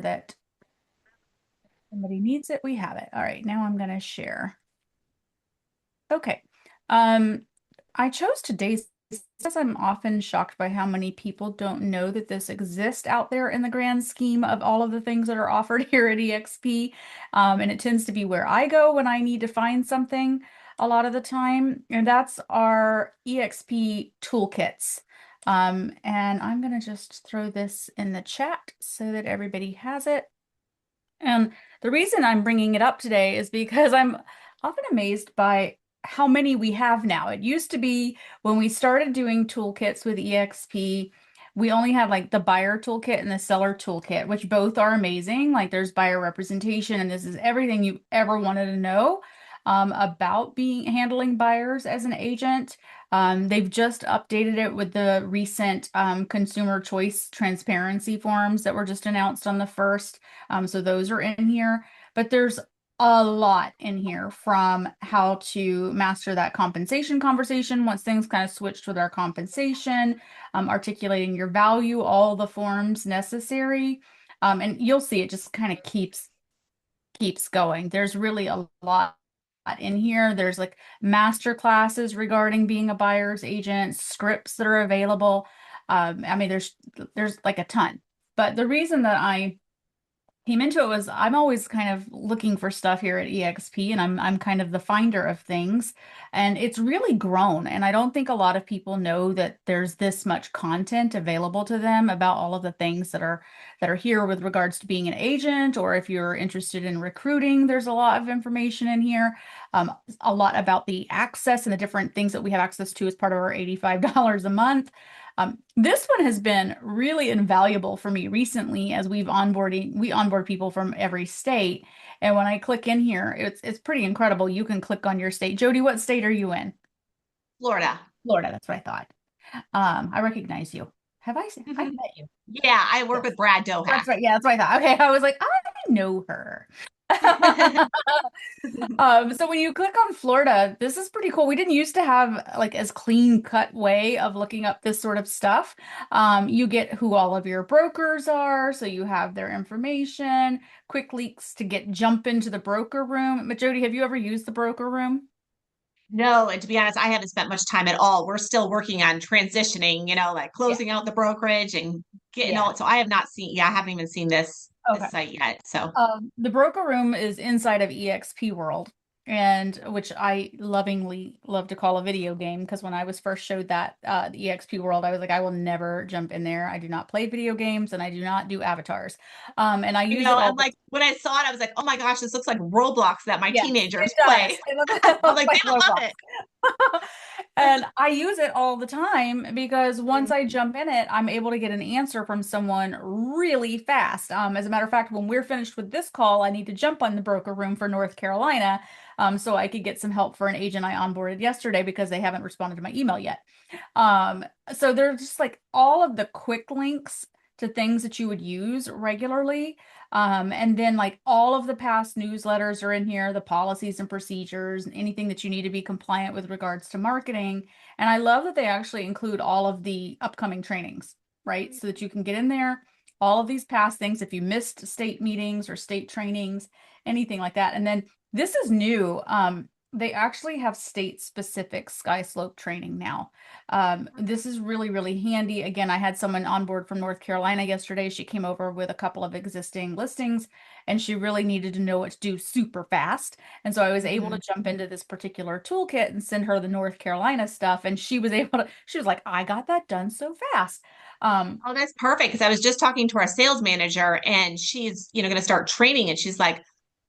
that somebody needs it. We have it. All right, now I'm going to share. Okay. Um, I chose today's because I'm often shocked by how many people don't know that this exists out there in the grand scheme of all of the things that are offered here at eXp. And it tends to be where I go when I need to find something a lot of the time. And that's our eXp toolkits. And I'm going to just throw this in the chat so that everybody has it. And the reason I'm bringing it up today is because I'm often amazed by how many we have now. It used to be when we started doing toolkits with eXp, we only had like the buyer toolkit and the seller toolkit, which both are amazing. Like there's buyer representation, and this is everything you ever wanted to know about being handling buyers as an agent. They've just updated it with the recent consumer choice transparency forms that were just announced on the 1st. So those are in here, but there's a lot in here from how to master that compensation conversation once things kind of switched with our compensation, articulating your value, all the forms necessary. And you'll see it just kind of keeps going. There's really a lot in here. There's like master classes regarding being a buyer's agent, scripts that are available. I mean, there's like a ton. But the reason that I came into it was I'm always kind of looking for stuff here at eXp, and I'm kind of the finder of things, and it's really grown, and I don't think a lot of people know that there's this much content available to them about all of the things that are here with regards to being an agent, or if you're interested in recruiting, there's a lot of information in here, a lot about the access and the different things that we have access to as part of our $85 a month. This one has been really invaluable for me recently as we onboard people from every state. And when I click in here, it's pretty incredible. You can click on your state. Jody, what state are you in? Florida. Florida, that's what I thought. I recognize you. I've met you. Yeah, I work Yes. with Brad Doha. That's right. Yeah, that's what I thought. Okay, I was like, I know her. So when you click on Florida, this is pretty cool. We didn't used to have like as clean cut way of looking up this sort of stuff. You get who all of your brokers are, so you have their information, quick links to jump into the broker room. But Jody, have you ever used the broker room? No, and to be honest, I haven't spent much time at all. We're still working on transitioning, like Yeah. closing out the brokerage and getting Yeah. all. So I have not seen. Yeah, I haven't even seen this Okay. site yet. So The broker room is inside of eXp World, and which I lovingly love to call a video game because when I was first showed that the eXp World, I was like, I will never jump in there. I do not play video games and I do not do avatars. And I use it all I'm the like when I saw it, I was like, oh my gosh, this looks like Roblox that my Yes, teenagers it does. play. It I'm looks like, they like would love Roblox. it. And I use it all the time because once I jump in it, I'm able to get an answer from someone really fast. As a matter of fact, when we're finished with this call, I need to jump on the broker room for North Carolina, so I could get some help for an agent I onboarded yesterday because they haven't responded to my email yet. So there's just like all of the quick links to things that you would use regularly. And then like all of the past newsletters are in here, the policies and procedures, and anything that you need to be compliant with regards to marketing. And I love that they actually include all of the upcoming trainings, right? So that you can get in there, all of these past things, if you missed state meetings or state trainings, anything like that. And then this is new. They actually have state specific sky slope training now. This is really, really handy. Again, I had someone on board from North Carolina yesterday. She came over with a couple of existing listings and she really needed to know what to do super fast. And so I was able to Mhm. jump into this particular toolkit and send her the North Carolina stuff. And she was like, I got that done so fast. Um, Oh, that's perfect. Because I was just talking to our sales manager and she's, going to start training and she's like,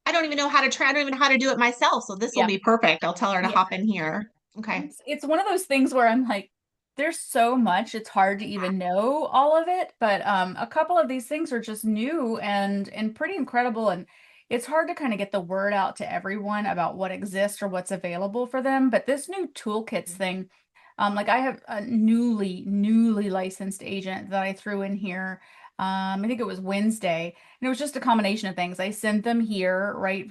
I don't even know how to train. I don't even know how to do it myself. So this will yeah. be perfect. I'll tell her to Yeah. hop in here. Okay. It's one of those things where I'm like, there's so much, it's hard to even know all of it. But a couple of these things are just new and pretty incredible. And it's hard to kind of get the word out to everyone about what exists or what's available for them. But this new toolkits thing, like I have a newly licensed agent that I threw in here. I think it was Wednesday, and it was just a combination of things. I sent them here, right?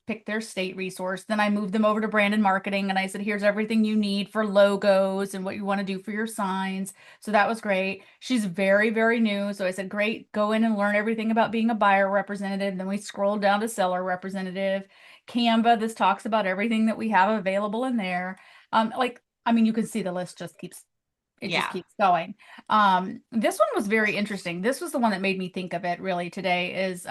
pick their state resource. Then I moved them over to brand and marketing and I said, here's everything you need for logos and what you want to do for your signs. So that was great. She's very, very new. So I said, great, go in and learn everything about being a buyer representative. Then we scrolled down to seller representative. Canva, this talks about everything that we have available in there. I mean, you can see the list just Yeah. keeps going. This one was very interesting. This was the one that made me think of it really today is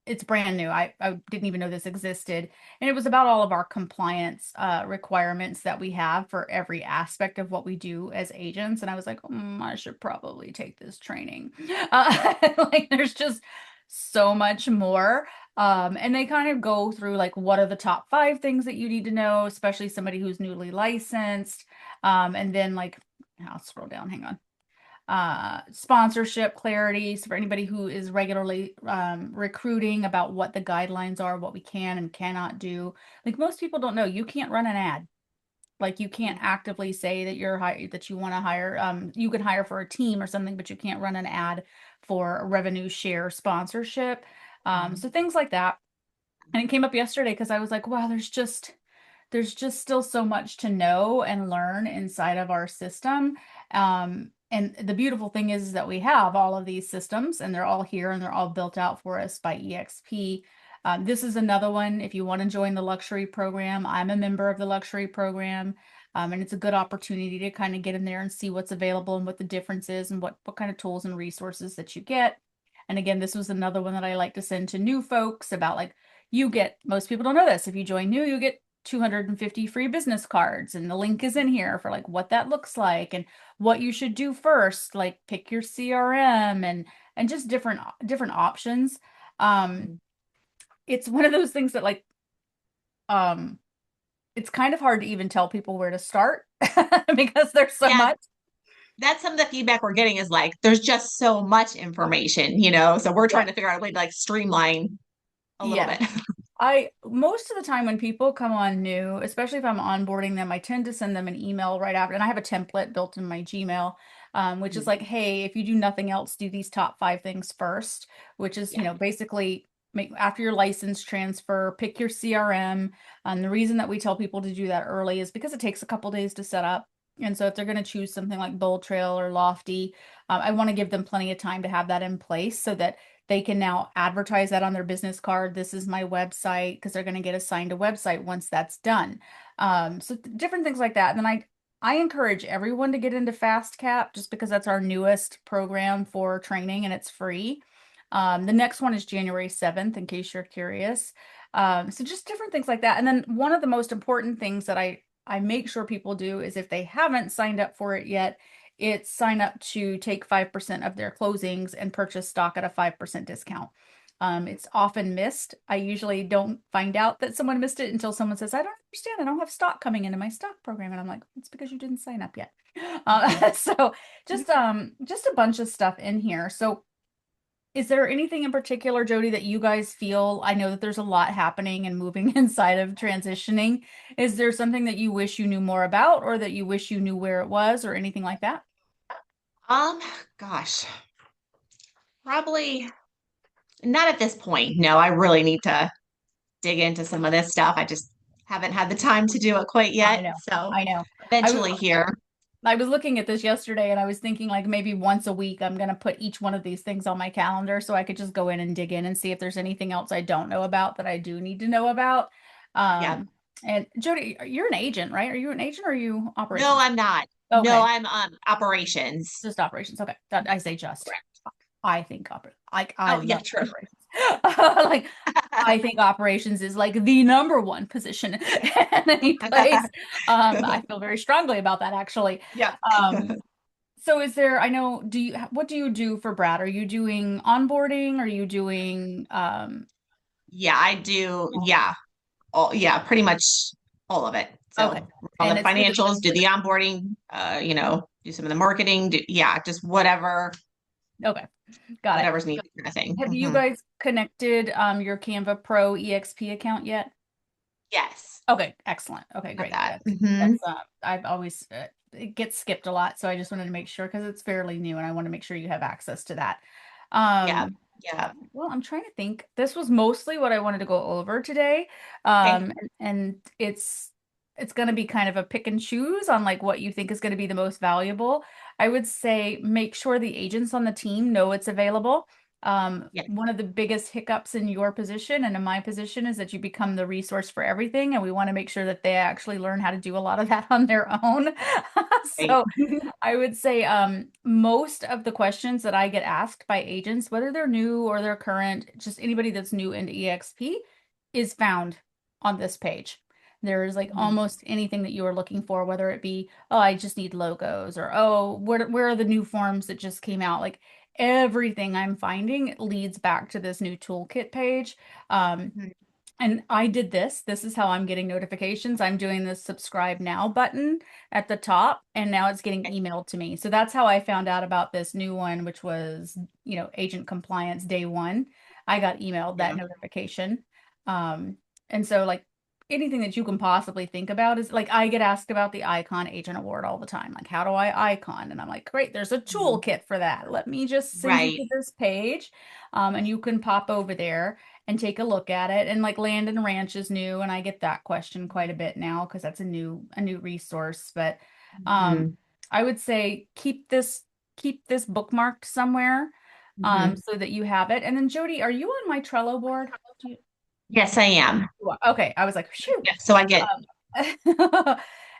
it's brand new. I didn't even know this existed. And it was about all of our compliance requirements that we have for every aspect of what we do as agents. And I was like, I should probably take this training. Like there's just so much more. And they kind of go through like what are the top 5 things that you need to know, especially somebody who's newly licensed. And then like I'll scroll down, hang on. Sponsorship clarity. So for anybody who is regularly recruiting about what the guidelines are, what we can and cannot do. Like most people don't know, you can't run an ad. Like you can't actively say that that you want to hire. You can hire for a team or something, but you can't run an ad for a revenue share sponsorship. So things like that. And it came up yesterday because I was like, wow, there's just still so much to know and learn inside of our system. And the beautiful thing is that we have all of these systems and they're all here and they're all built out for us by eXp. This is another one. If you want to join the luxury program, I'm a member of the luxury program. And it's a good opportunity to kind of get in there and see what's available and what the difference is and what kind of tools and resources that you get. And again, this was another one that I like to send to new folks about like most people don't know this. If you join new, you get 250 free business cards and the link is in here for like what that looks like and what you should do first, like pick your CRM and just different options. Um it's one of those things that like um it's kind of hard to even tell people where to start because there's so Yeah, much. that's some of the feedback we're getting is like there's just so much information, so we're Yeah. trying to figure out a way to like streamline a little Yeah. bit. I most of the time when people come on new, especially if I'm onboarding them, I tend to send them an email right after, and I have a template built in my Gmail, which is like, hey, if you do nothing else, do these top 5 things first, which is, Yeah. basically make after your license transfer, pick your CRM. The reason that we tell people to do that early is because it takes a couple days to set up. And so if they're going to choose something like Bold Trail or Lofty, I want to give them plenty of time to have that in place so that they can now advertise that on their business card. This is my website because they're going to get assigned a website once that's done. So different things like that. And then I encourage everyone to get into FastCap just because that's our newest program for training and it's free. The next one is January 7th, in case you're curious. So just different things like that. And then one of the most important things that I make sure people do is if they haven't signed up for it yet, it's sign up to take 5% of their closings and purchase stock at a 5% discount. It's often missed. I usually don't find out that someone missed it until someone says, I don't understand. I don't have stock coming into my stock program. And I'm like, it's because you didn't sign up yet. So just a bunch of stuff in here. So is there anything in particular, Jody, that you guys feel? I know that there's a lot happening and moving inside of transitioning. Is there something that you wish you knew more about or that you wish you knew where it was or anything like that? Um, Gosh, probably not at this point. No, I really need to dig into some of this stuff. I just haven't had the time to do it quite I yet. know. So I know. I was eventually here. I was looking at this yesterday and I was thinking like maybe once a week I'm going to put each one of these things on my calendar so I could just go in and dig in and see if there's anything else I don't know about that I do need to know about. Yeah. Um, and Jody, you're an agent, right? Are you an agent or are you No, operations? I'm not. No, Okay, I'm operations. just operations. Okay, that I say just. Correct. I think I Oh, yeah, love true. operations. Like I think operations is like the number one position in any place. I feel very strongly about that actually. Yeah. Um, so is there, I know, what do you do for Brad? Are you doing onboarding? Are you doing Yeah, I do. Yeah. Yeah, pretty much all of it. okay. So all the And it's through the financials, do the onboarding, do some of the marketing, yeah, just okay, got it. whatever's needed kind of thing. Have you guys connected your Canva Pro EXP account yet? Yes, Okay, excellent. Okay, got great. that. That's I've always it gets skipped a lot, so I just wanted to make sure because it's fairly new and I want to make sure you have access to that. Yeah. Yeah. Well, I'm trying to think. This was mostly what I wanted to go over today. Okay. And it's going to be kind of a pick and choose on like what you think is going to be the most valuable. I would say make sure the agents on the team know it's available. Yeah. One of the biggest hiccups in your position and in my position is that you become the resource for everything, and we want to make sure that they actually learn how to do a lot of that on their own. Right. So I would say most of the questions that I get asked by agents, whether they're new or they're current, just anybody that's new into eXp, is found on this page. There's like Mhm. almost anything that you are looking for, whether it be, oh, I just need logos, or oh, where are the new forms that just came out? Like everything I'm finding leads back to this new toolkit page. Um, Mhm. and I did this. This is how I'm getting notifications. I'm doing this subscribe now button at the top, and now it's getting Okay. emailed to me. So that's how I found out about this new one, which was, agent compliance day one. I got emailed that Yeah. notification. Um, and so like anything that you can possibly think about is like I get asked about the Icon Agent Award all the time. Like, how do I icon? And I'm like, great, there's a Mhm. toolkit for that. Let me just send you Right. to this page, and you can pop over there and take a look at it. And like Land and Ranch is new, and I get that question quite a bit now because that's a new resource. But um, Mhm. I would say keep this bookmarked somewhere, Mhm. so that you have it. And then Jody, are you on my Trello board? Do you, Yes, I am. you are. Okay, I was like, shoot. Yeah. So I get, Um,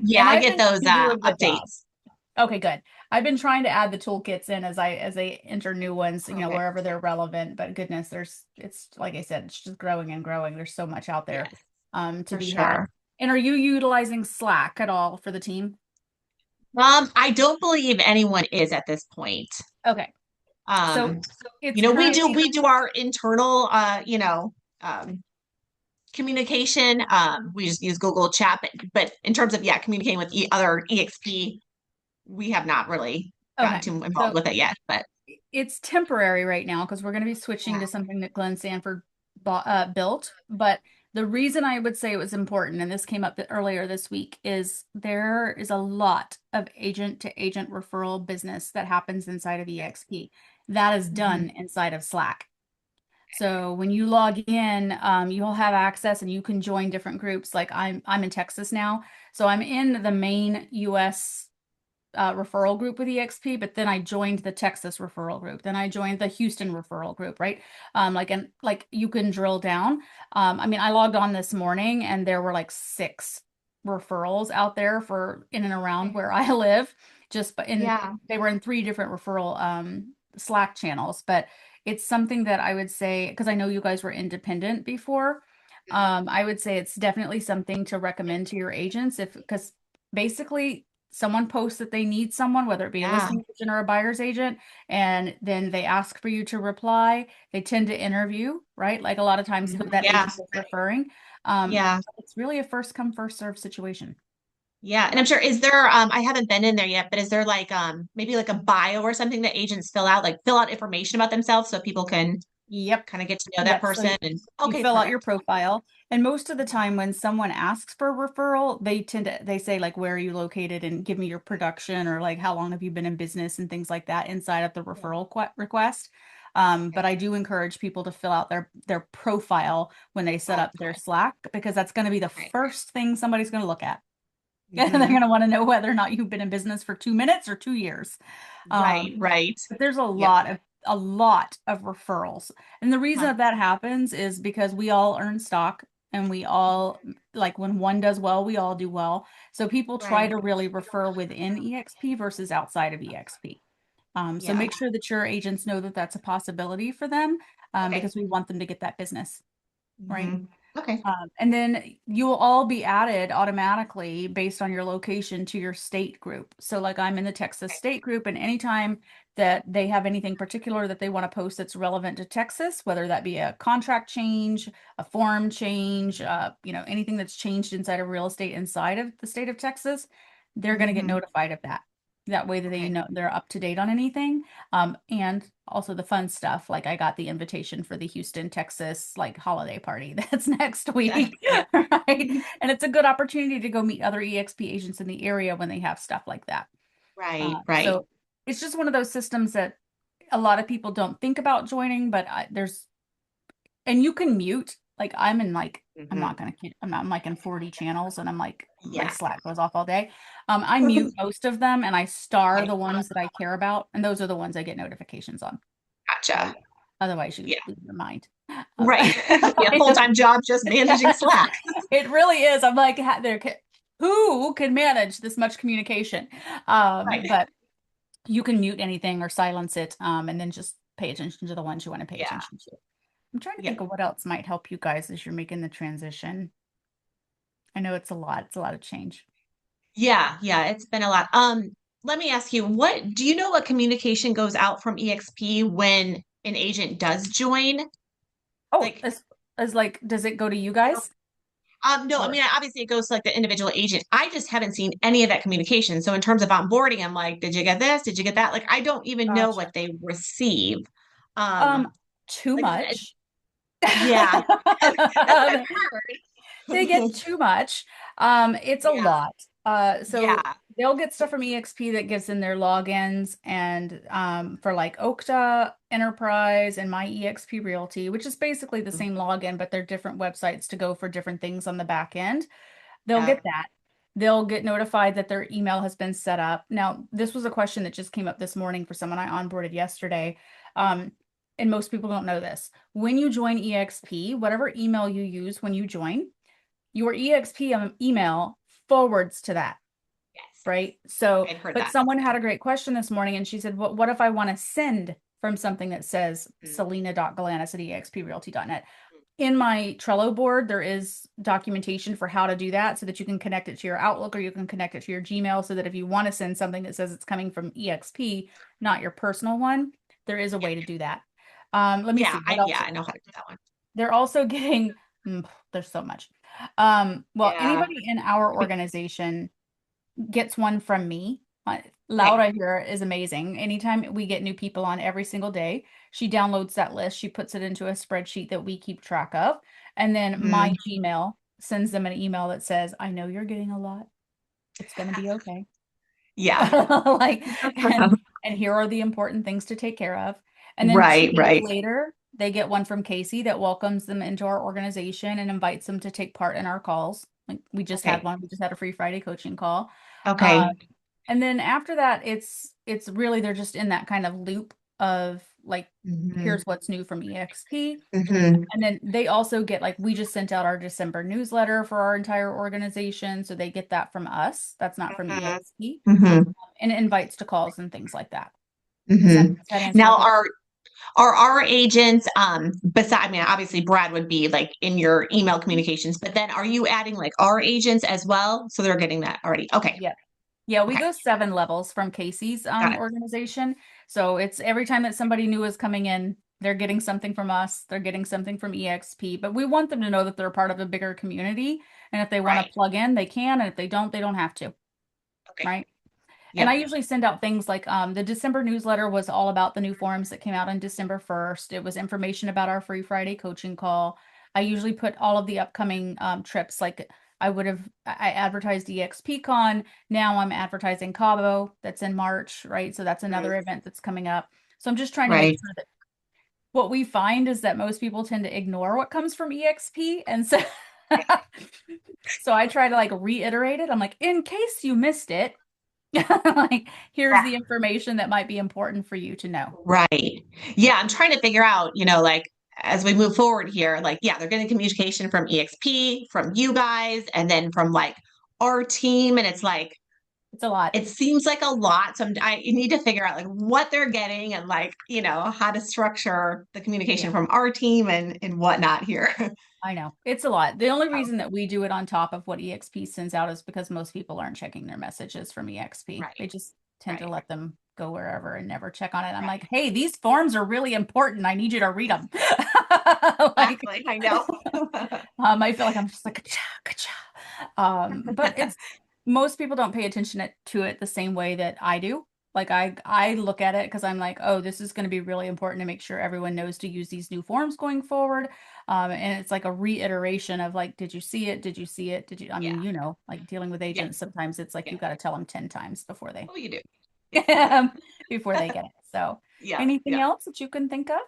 yeah, and I I've get been those trying to do a good job. updates. Okay, good. I've been trying to add the toolkits in as I enter new ones, Okay. wherever they're relevant. But goodness, it's like I said, it's just growing and growing. There's so much out there Yes, to for be had. sure. And are you utilizing Slack at all for the team? I don't believe anyone is at this point. Okay. So Um, it's we do currently our internal um communication. We just use Google Chat, but in terms of communicating with other EXP, we have not really gotten okay. too involved So with it yet. But it's temporary right now because we're going to be switching yeah. to something that Glenn Sanford built. But the reason I would say it was important, and this came up earlier this week, is there is a lot of agent to agent referral business that happens inside of eXp that is Mhm. done inside of Slack. So when you log in, you'll have access and you can join different groups. Like I'm in Texas now, so I'm in the main US referral group with eXp, but then I joined the Texas referral group. Then I joined the Houston referral group, right? Like you can drill down. I mean, I logged on this morning and there were like six referrals out there for in and around Okay. where I live. Just but in Yeah. They were in three different referral Slack channels, but it's something that I would say because I know you guys were independent before. Mhm. I would say it's definitely something to recommend to your agents if because basically someone posts that they need someone, whether it be a Yeah. listing agent or a buyer's agent, and then they ask for you to reply. They tend to interview, right? Like a lot of times who Mhm. that Yeah. agent is referring. Um, Yeah. it's really a first come, first serve situation. Yeah. And I'm sure, is there, I haven't been in there yet, but is there like, maybe like a bio or something that agents fill out, like fill out information about themselves so people can Yep. kind of get to know that Yep. So person? And you okay, fill out your perfect. profile, and most of the time when someone asks for a referral, they say like, where are you located and give me your production or like how long have you been in business and things like that inside of the Yeah. referral request. But Okay. I do encourage people to fill out their profile when they set up their Okay. Slack because that's going to be the Right. first thing somebody's going to look at. And they're Hmm. going to want to know whether or not you've been in business for 2 minutes or 2 years. Right. Um, Right. but there's Yep. a lot of referrals. And the reason Huh. that that happens is because we all earn stock and we all like when one does well, we all do well. So people try Right. to really refer within EXP versus outside of EXP. So Yeah. make sure that your agents know that that's a possibility for them, Okay. because we want them to get that business, right? Hmm. Okay. And then you will all be added automatically based on your location to your state group. So, like, I'm in the Texas state group, and anytime that they have anything particular that they want to post that's relevant to Texas, whether that be a contract change, a form change, anything that's changed inside of real estate inside of the state of Texas, they're going to get Hmm. notified of that. That way that they Okay. know they're up to date on anything. And also the fun stuff. Like I got the invitation for the Houston, Texas like holiday party that's next Yeah. week, Yeah. right? And it's a good opportunity to go meet other EXP agents in the area when they have stuff like that. Right. Right. So it's just one of those systems that a lot of people don't think about joining, but and you can mute. Like I'm in like, I'm Hmm. not gonna kid, I'm like in 40 channels and I'm like, my Yeah. Slack goes off all day. I mute most of them and I star Okay. the ones that I care about, and those are the ones I get notifications on, Gotcha. right? Otherwise, you Yeah. lose your mind. Right. Yeah. Full-time job just managing Slack. It really is. I'm like, who can manage this much communication? Right. But you can mute anything or silence it, and then just pay attention to the ones you want to pay Yeah. attention to. I'm trying to Yeah. think of what else might help you guys as you're making the transition. I know it's a lot. It's a lot of change. Yeah. Yeah. It's been a lot. Let me ask you, what do you know what communication goes out from eXp when an agent does join? Oh, Like, as like, does it go to you guys? no, I Or mean, obviously it goes to like the individual agent. I just haven't seen any of that communication. So in terms of onboarding, I'm like, did you get this? Did you get that? Like, I don't even know gotcha. what they receive. Um, Um, too like, much. yeah, that's what They I've get heard. too much. It's a Yeah, lot. So yeah, they'll get stuff from eXp that gives them their logins and for like Okta Enterprise and my eXp Realty, which is basically the same login, but they're different websites to go for different things on the back end. They'll yeah. get that. They'll get notified that their email has been set up. Now, this was a question that just came up this morning for someone I onboarded yesterday. Um, and most people don't know this. When you join eXp, whatever email you use when you join, your eXp email forwards to that, Yes, right? So, I've heard but that. someone had a great question this morning and she said, what if I want to send from something that says Mhm. selina.galanis at exprealty.net? In my Trello board, there is documentation for how to do that so that you can connect it to your Outlook or you can connect it to your Gmail so that if you want to send something that says it's coming from eXp, not your personal one, there is a Yeah, way to do that. Let me yeah, see what else. I know how to do that one. They're also getting, there's so much. Well, Yeah. anybody in our organization gets one from me. Okay. Laura here is amazing. Anytime we get new people on every single day, she downloads that list, she puts it into a spreadsheet that we keep track of, and then my Hmm. Gmail sends them an email that says, I know you're getting a lot. It's going to be okay. Yeah. Like, and here are the important things to take care of. And then two Right, days right. later, they get one from Casey that welcomes them into our organization and invites them to take part in our calls. Like we just had Okay. one. We just had a free Friday coaching call. Uh, Okay. and then after that, it's really they're just in that kind of loop of like, Hmm. here's what's new from eXp. Hmm. And then they also get like we just sent out our December newsletter for our entire organization, so they get that from us. That's not from eXp, Hmm. and invites to calls and things like that. Hmm. Does that answer your Now, question? are our agents, beside, I mean, obviously Brad would be like in your email communications, but then are you adding like our agents as well? So they're getting that already. Okay. Yeah. Yeah, we Okay. go 7 levels from Casey's Got it. organization. So it's every time that somebody new is coming in, they're getting something from us, they're getting something from eXp, but we want them to know that they're part of a bigger community. And if they want to Right. plug in, they can. And if they don't have to, Okay. right? And I Yep. usually send out things like the December newsletter was all about the new forums that came out on December 1st. It was information about our free Friday coaching call. I usually put all of the upcoming trips. Like I advertised EXPCon. Now I'm advertising Cabo. That's in March, right? So that's Mhm. another event that's coming up. So I'm just trying to make Right. sure that what we find is that most people tend to ignore what comes from EXP. And so, so I try to like reiterate it. I'm like, in case you missed it, like, here's Yeah. the information that might be important for you to know. Right. Yeah. I'm trying to figure out, like as we move forward here, like, yeah, they're getting communication from EXP, from you guys, and then from like our team. And it's like, It's a lot. it seems like a lot. So I need to figure out like what they're getting and like, how to structure the communication Yeah, from our team and whatnot here. I know. It's a lot. The only Oh, reason that we do it on top of what EXP sends out is because most people aren't checking their messages from EXP. right, They just tend to right, let them go wherever and never check on it. I'm like, right. hey, these forms are really important. I need you to read them. Like, Exactly. I know. I feel like I'm just like, ka-cha, ka-cha. But it's most people don't pay attention to it the same way that I do. Like I look at it because I'm like, oh, this is going to be really important to make sure everyone knows to use these new forms going forward. And it's like a reiteration of like, did you see it? Did you see it? Did you? I Yeah. mean, like dealing with Yeah. agents, sometimes it's like Yeah. you got to tell them 10 times before they. Oh, you do. before they get it. So, Yeah, anything yeah. else that you can think of?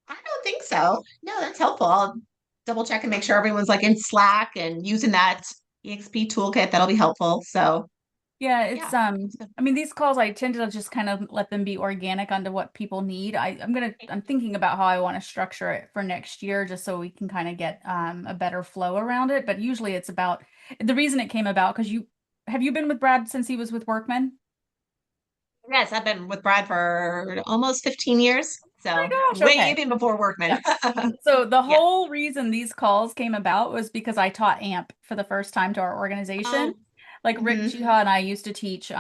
I don't think so. No, that's helpful. I'll double check and make sure everyone's like in Slack and using that eXp toolkit. That'll be helpful. So Yeah, it's yeah, that's good. I mean these calls I tend to just kind of let them be organic onto what people need. I'm thinking about how I want to structure it for next year just so we can kind of get a better flow around it. But usually it's about the reason it came about because you been with Brad since he was with Workman? Yes, I've been with Brad for almost 15 years. Oh So my gosh, way okay. even before Workman. Yeah. So the Yeah. whole reason these calls came about was because I taught AMP for the first time to our organization. Oh, Like Rick hmm. Jiha and I used to teach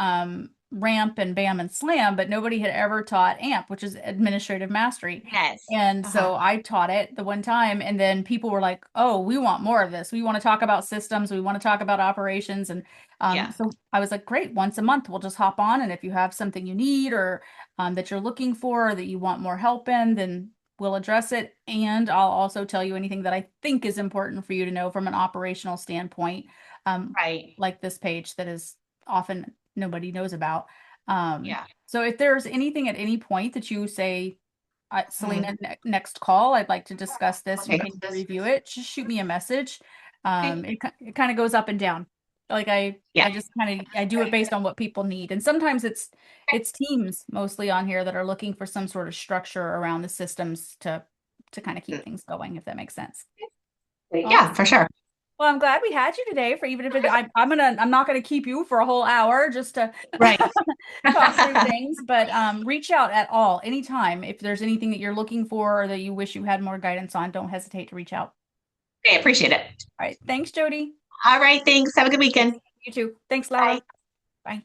ramp and BAM and slam, but nobody had ever taught AMP, which is administrative mastery. Yes. And Uh-huh. so I taught it the one time, and then people were like, "Oh, we want more of this. We want to talk about systems. We want to talk about operations." And Yeah. so I was like, "Great, once a month we'll just hop on, and if you have something you need or that you're looking for or that you want more help in, then we'll address it. And I'll also tell you anything that I think is important for you to know from an operational standpoint, Right. like this page that is often nobody knows about. Yeah. So if there's anything at any point that you say, Mhm. Selena, next call, I'd like to discuss this. We Okay. can review it. Just shoot me a message. Okay. It kind of goes up and down. Like Yeah. I just kind of I do it based on what people need. And sometimes it's teams mostly on here that are looking for some sort of structure around the systems to kind of keep things going, if that makes sense. Yeah, for Awesome. sure. Well, I'm glad we had you today for even if I'm not gonna keep you for a whole hour just to Right. talk through things, but reach out at all anytime if there's anything that you're looking for or that you wish you had more guidance on, don't hesitate to reach out. Okay, appreciate it. All right. Thanks, Jody. All right, thanks. Have a good Thanks. weekend. You too. Thanks, Bye. Laura. Bye.